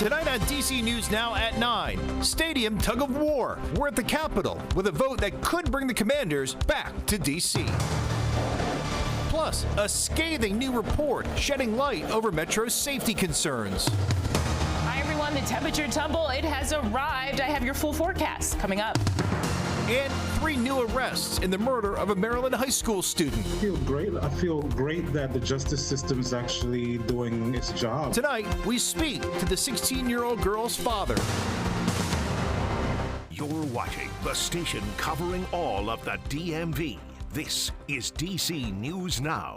Tonight on DC News Now at 9, Stadium Tug of War. We're at the Capitol with a vote that could bring the Commanders back to DC. Plus, a scathing new report shedding light over Metro's safety concerns. Hi, everyone. The temperature tumble, it has arrived. I have your full forecast coming up. And 3 new arrests in the murder of a Maryland high school student. I feel great that the justice system is actually doing its job. Tonight, we speak to the 16-year-old girl's father. You're watching the station covering all of the DMV. This is DC News Now.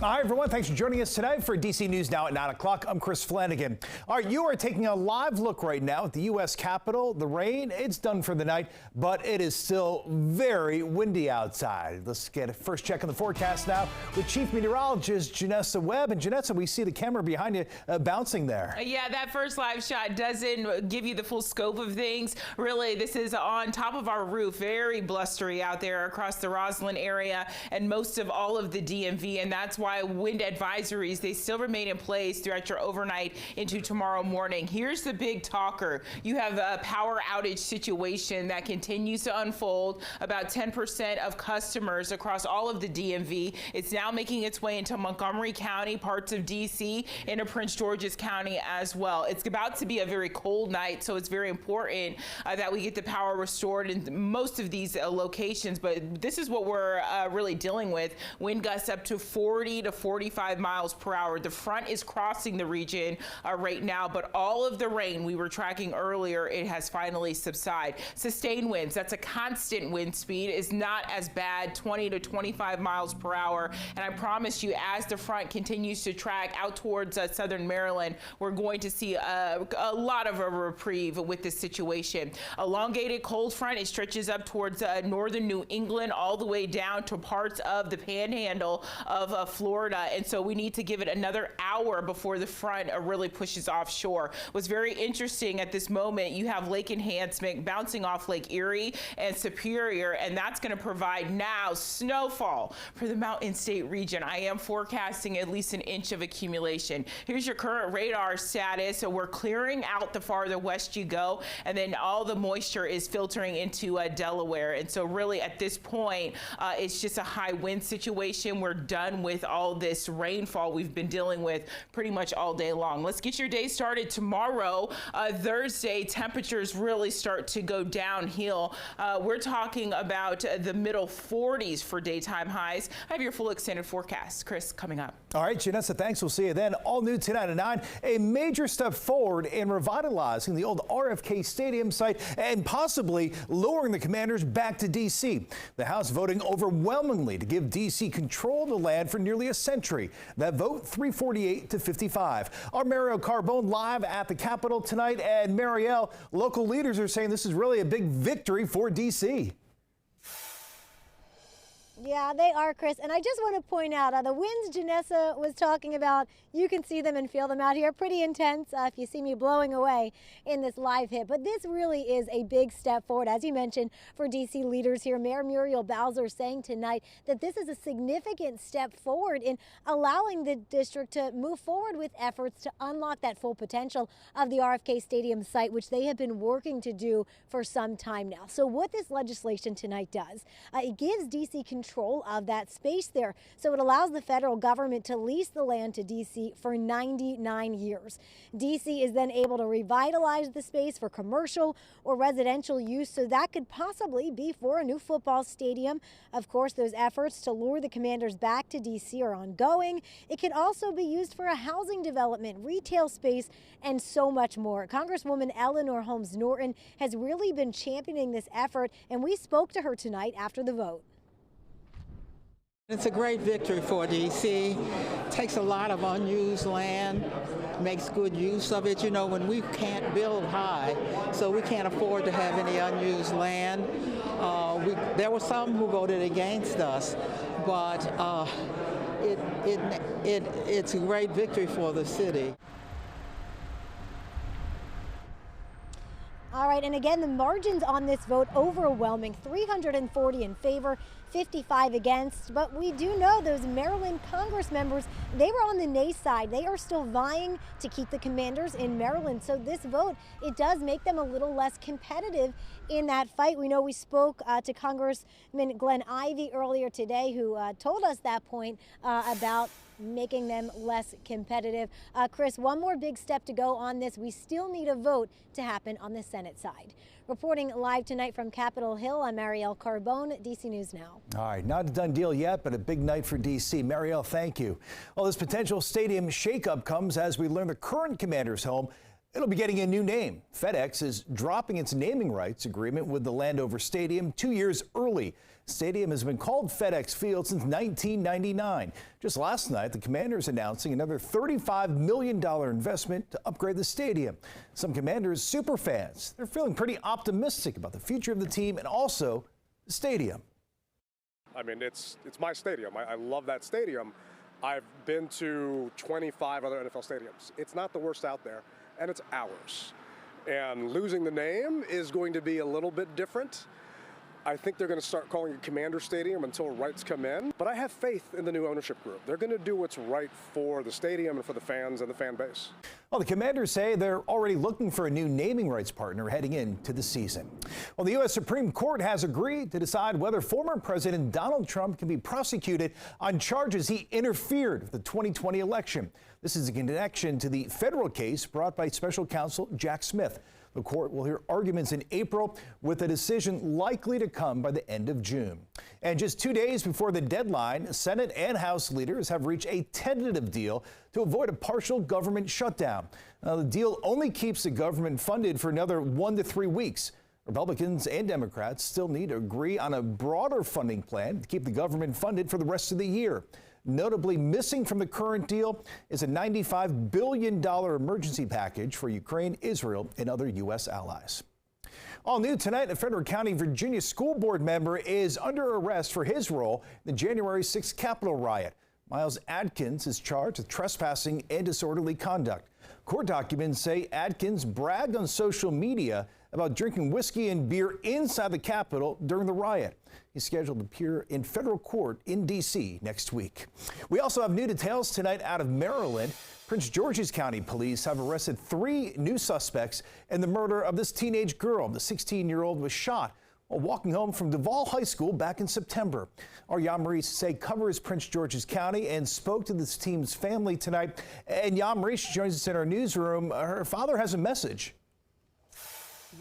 Hi, everyone. Thanks for joining us tonight for DC News Now at 9 o'clock. I'm Chris Flanagan. All right, you are taking a live look right now at the U.S. Capitol. The rain, it's done for the night, but it is still very windy outside. Let's get a first check on the forecast now with Chief Meteorologist Janessa Webb. And Janessa, we see the camera behind you bouncing there. Yeah, that first live shot doesn't give you the full scope of things. Really, this is on top of our roof. Very blustery out there across the Roslyn area and most of all of the DMV, and that's why wind advisories, they still remain in place throughout your overnight into tomorrow morning. Here's the big talker. You have a power outage situation that continues to unfold. About 10% of customers across all of the DMV. It's now making its way into Montgomery County, parts of DC, into Prince George's County as well. It's about to be a very cold night, so it's very important that we get the power restored in most of these locations. But this is what we're really dealing with. Wind gusts up to 40 to 45 miles per hour. The front is crossing the region right now, but all of the rain we were tracking earlier, it has finally subsided. Sustained winds, that's a constant wind speed, is not as bad, 20 to 25 miles per hour. And I promise you, as the front continues to track out towards southern Maryland, we're going to see a lot of a reprieve with this situation. Elongated cold front, it stretches up towards northern New England all the way down to parts of the panhandle of Florida, and so we need to give it another hour before the front really pushes offshore. What's very interesting at this moment, you have lake enhancement bouncing off Lake Erie and Superior, and that's going to provide now snowfall for the Mountain State region. I am forecasting at least an inch of accumulation. Here's your current radar status. So we're clearing out the farther west you go, and then all the moisture is filtering into Delaware. And so really at this point, it's just a high wind situation. We're done with all this rainfall we've been dealing with pretty much all day long. Let's get your day started tomorrow. Thursday, temperatures really start to go downhill. We're talking about the middle 40s for daytime highs. I have your full extended forecast. Chris, coming up. All right, Janessa, thanks. We'll see you then. All new tonight at 9. A major step forward in revitalizing the old RFK Stadium site and possibly luring the Commanders back to D.C. The House voting overwhelmingly to give D.C. control of the land for nearly a century. That vote 348 to 55. Our Marielle Carbone live at the Capitol tonight. And Marielle, local leaders are saying this is really a big victory for D.C. Yeah, they are, Chris. And I just want to point out the winds Janessa was talking about, you can see them and feel them out here. Pretty intense if you see me blowing away in this live hit. But this really is a big step forward, as you mentioned, for D.C. leaders here. Mayor Muriel Bowser saying tonight that this is a significant step forward in allowing the district to move forward with efforts to unlock that full potential of the RFK Stadium site, which they have been working to do for some time now. So what this legislation tonight does, it gives D.C. control of that space there. So it allows the federal government to lease the land to D.C. for 99 years. D.C. is then able to revitalize the space for commercial or residential use. So that could possibly be for a new football stadium. Of course, those efforts to lure the Commanders back to D.C. are ongoing. It could also be used for a housing development, retail space, and so much more. Congresswoman Eleanor Holmes Norton has really been championing this effort, and we spoke to her tonight after the vote. It's a great victory for D.C. Takes a lot of unused land, makes good use of it. You know, when we can't build high, so we can't afford to have any unused land. There were some who voted against us, but it's a great victory for the city. All right, and again, the margins on this vote overwhelming, 340 in favor, 55 against. But we do know those Maryland Congress members, they were on the nay side. They are still vying to keep the Commanders in Maryland. So this vote, it does make them a little less competitive in that fight. We know we spoke to Congressman Glenn Ivey earlier today, who told us that point about making them less competitive. Chris, one more big step to go on this. We still need a vote to happen on the Senate side. Reporting live tonight from Capitol Hill, I'm Marielle Carbone, DC News Now. All right, not a done deal yet, but a big night for DC. Marielle, thank you. Well, this potential stadium shakeup comes as we learn the current Commanders' home, it'll be getting a new name. FedEx is dropping its naming rights agreement with the Landover Stadium 2 years early. Stadium has been called FedEx Field since 1999. Just last night, the Commanders announcing another $35 million investment to upgrade the stadium. Some Commanders super fans, they're feeling pretty optimistic about the future of the team and also the stadium. I mean, it's my stadium. I love that stadium. I've been to 25 other NFL stadiums. It's not the worst out there, and it's ours. And losing the name is going to be a little bit different. I think they're going to start calling it Commander Stadium until rights come in. But I have faith in the new ownership group. They're going to do what's right for the stadium and for the fans and the fan base. Well, the Commanders say they're already looking for a new naming rights partner heading into the season. Well, the U.S. Supreme Court has agreed to decide whether former President Donald Trump can be prosecuted on charges he interfered with the 2020 election. This is in connection to the federal case brought by special counsel Jack Smith. The court will hear arguments in April, with a decision likely to come by the end of June. And just 2 days before the deadline, Senate and House leaders have reached a tentative deal to avoid a partial government shutdown. Now, the deal only keeps the government funded for another 1 to 3 weeks. Republicans and Democrats still need to agree on a broader funding plan to keep the government funded for the rest of the year. Notably missing from the current deal is a $95 billion emergency package for Ukraine, Israel, and other U.S. allies. All new tonight, a Frederick County, Virginia school board member is under arrest for his role in the January 6th Capitol riot. Miles Adkins is charged with trespassing and disorderly conduct. Court documents say Adkins bragged on social media about drinking whiskey and beer inside the Capitol during the riot. He's scheduled to appear in federal court in D.C. next week. We also have new details tonight out of Maryland. Prince George's County police have arrested 3 new suspects in the murder of this teenage girl. The 16-year-old was shot while walking home from Duval High School back in September. Our Yamari Say covers Prince George's County and spoke to this team's family tonight. And Yamari joins us in our newsroom. Her father has a message.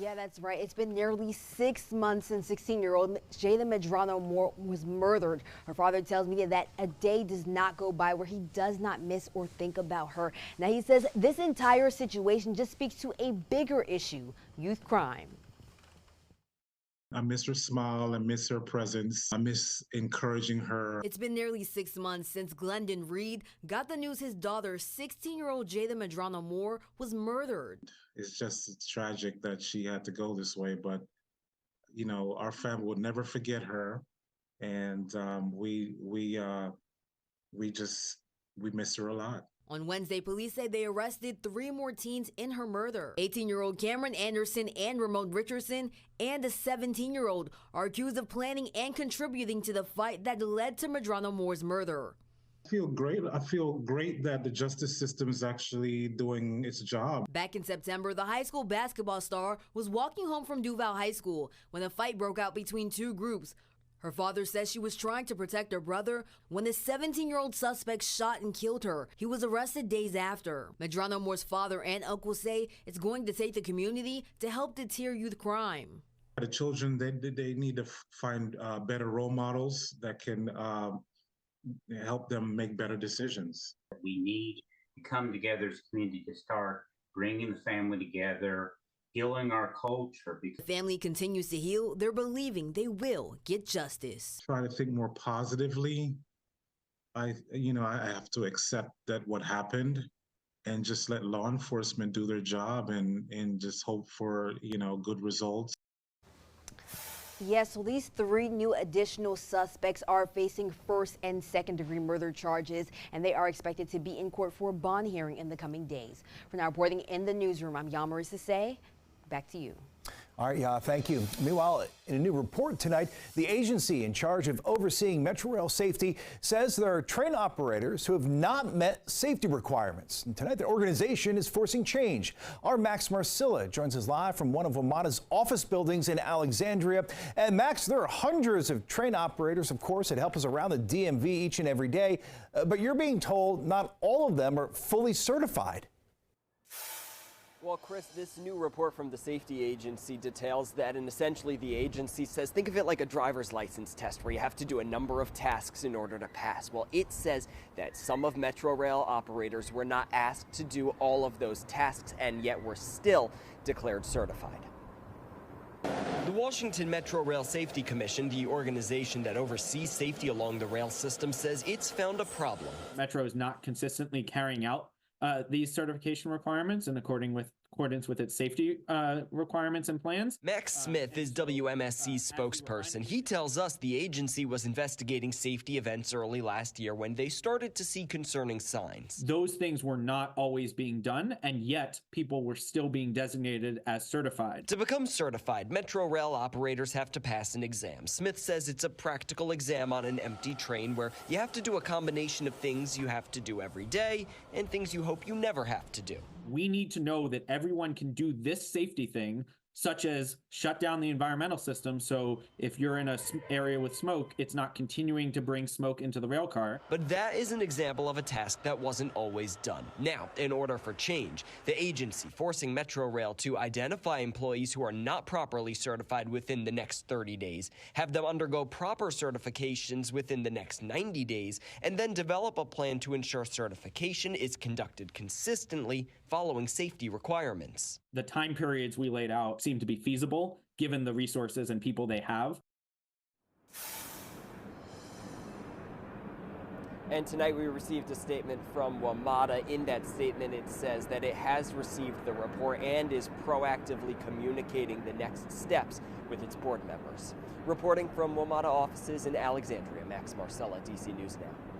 Yeah, that's right. It's been nearly 6 months since 16-year-old Jada Medrano Moore was murdered. Her father tells me that a day does not go by where he does not miss or think about her. Now, he says this entire situation just speaks to a bigger issue, youth crime. I miss her smile. I miss her presence. I miss encouraging her. It's been nearly 6 months since Glendon Reed got the news his daughter, 16-year-old Jada Medrano Moore, was murdered. It's just tragic that she had to go this way, but you know, our family will never forget her, and we miss her a lot. On Wednesday, police say they arrested 3 more teens in her murder. 18-year-old Cameron Anderson and Ramon Richardson and a 17-year-old are accused of planning and contributing to the fight that led to Medrano Moore's murder. I feel great. I feel great that the justice system is actually doing its job. Back in September, the high school basketball star was walking home from Duval High School when a fight broke out between 2 groups. Her father says she was trying to protect her brother when the 17-year-old suspect shot and killed her. He was arrested days after. Medrano Moore's father and uncle say it's going to take the community to help deter youth crime. The children, they need to find better role models that can help them make better decisions. We need to come together as a community to start bringing the family together, healing our culture. The family continues to heal. They're believing they will get justice. Try to think more positively. I have to accept that what happened and just let law enforcement do their job and just hope for, good results. Yes, so these 3 new additional suspects are facing first and second-degree murder charges, and they are expected to be in court for a bond hearing in the coming days. For now, reporting in the newsroom, I'm Yamari Say. Back to you. All right, yeah, thank you. Meanwhile, in a new report tonight, the agency in charge of overseeing Metro Rail safety says there are train operators who have not met safety requirements. And tonight, the organization is forcing change. Our Max Marcilla joins us live from one of WMATA's office buildings in Alexandria. And Max, there are hundreds of train operators, of course, that help us around the DMV each and every day. But you're being told not all of them are fully certified. Well, Chris, this new report from the safety agency details that, and essentially the agency says, think of it like a driver's license test where you have to do a number of tasks in order to pass. Well, it says that some of Metro Rail operators were not asked to do all of those tasks and yet were still declared certified. The Washington Metro Rail Safety Commission, the organization that oversees safety along the rail system, says it's found a problem. Metro is not consistently carrying out these certification requirements in accordance with its safety requirements and plans. Max Smith is WMSC's spokesperson. He tells us the agency was investigating safety events early last year when they started to see concerning signs. Those things were not always being done, and yet people were still being designated as certified. To become certified, Metro Rail operators have to pass an exam. Smith says it's a practical exam on an empty train where you have to do a combination of things you have to do every day and things you hope you never have to do. We need to know that everyone can do this safety thing, such as shut down the environmental system, so if you're in an area with smoke, it's not continuing to bring smoke into the rail car. But that is an example of a task that wasn't always done. Now, in order for change, the agency forcing Metro Rail to identify employees who are not properly certified within the next 30 days, have them undergo proper certifications within the next 90 days, and then develop a plan to ensure certification is conducted consistently following safety requirements. The time periods we laid out seem to be feasible given the resources and people they have. And tonight we received a statement from WMATA. In that statement, it says that it has received the report and is proactively communicating the next steps with its board members. Reporting from WMATA offices in Alexandria, Max Marcella, DC News Now.